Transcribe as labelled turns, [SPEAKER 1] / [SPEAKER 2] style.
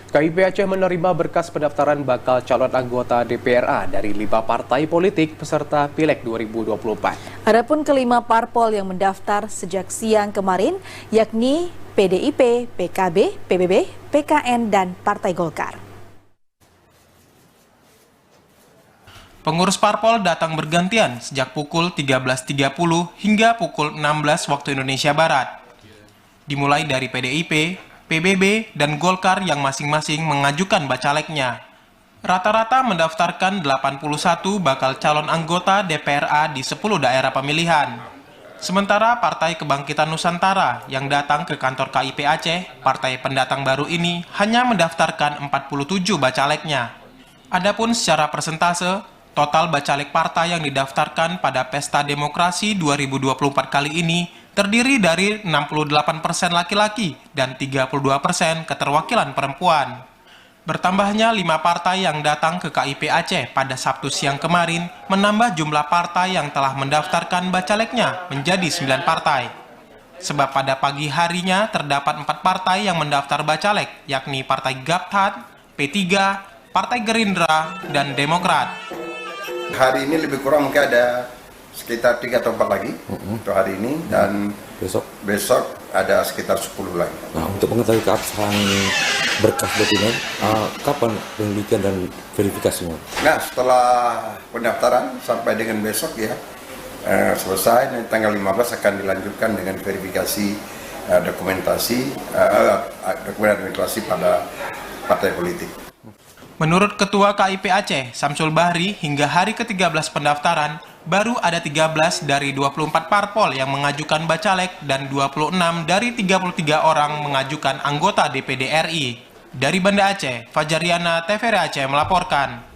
[SPEAKER 1] KIP Aceh menerima berkas pendaftaran bakal calon anggota DPRA dari 5 partai politik peserta Pileg 2024.
[SPEAKER 2] Adapun kelima parpol yang mendaftar sejak siang kemarin, yakni PDIP, PKB, PBB, PKN, dan Partai Golkar.
[SPEAKER 3] Pengurus parpol datang bergantian sejak pukul 13.30 hingga pukul 16 waktu Indonesia Barat. Dimulai dari PDIP, PBB, dan Golkar yang masing-masing mengajukan bacaleknya. Rata-rata mendaftarkan 81 bakal calon anggota DPRA di 10 daerah pemilihan. Sementara Partai Kebangkitan Nusantara yang datang ke kantor KIP Aceh, partai pendatang baru ini hanya mendaftarkan 47 bacaleknya. Adapun secara persentase, total bacalek partai yang didaftarkan pada Pesta Demokrasi 2024 kali ini terdiri dari 68% laki-laki dan 32% keterwakilan perempuan. Bertambahnya 5 partai yang datang ke KIP Aceh pada Sabtu siang kemarin menambah jumlah partai yang telah mendaftarkan bacaleknya menjadi 9 partai. Sebab pada pagi harinya terdapat 4 partai yang mendaftar bacalek, yakni Partai Gabhat, P3, Partai Gerindra, dan Demokrat.
[SPEAKER 4] Hari ini lebih kurang mungkin ada sekitar 3 atau 4 lagi untuk hari ini, dan besok ada sekitar 10 lagi.
[SPEAKER 5] Nah, untuk mengetahui keabsahan berkas dokumen, kapan penelitian dan verifikasinya?
[SPEAKER 4] Nah, setelah pendaftaran sampai dengan besok ya selesai, nanti tanggal 15 akan dilanjutkan dengan verifikasi dokumentasi pada partai politik.
[SPEAKER 3] Menurut Ketua KIP Aceh, Samsul Bahri, hingga hari ke-13 pendaftaran, baru ada 13 dari 24 parpol yang mengajukan bacalek dan 26 dari 33 orang mengajukan anggota DPD RI. Dari Banda Aceh, Fajariana TVRI Aceh melaporkan.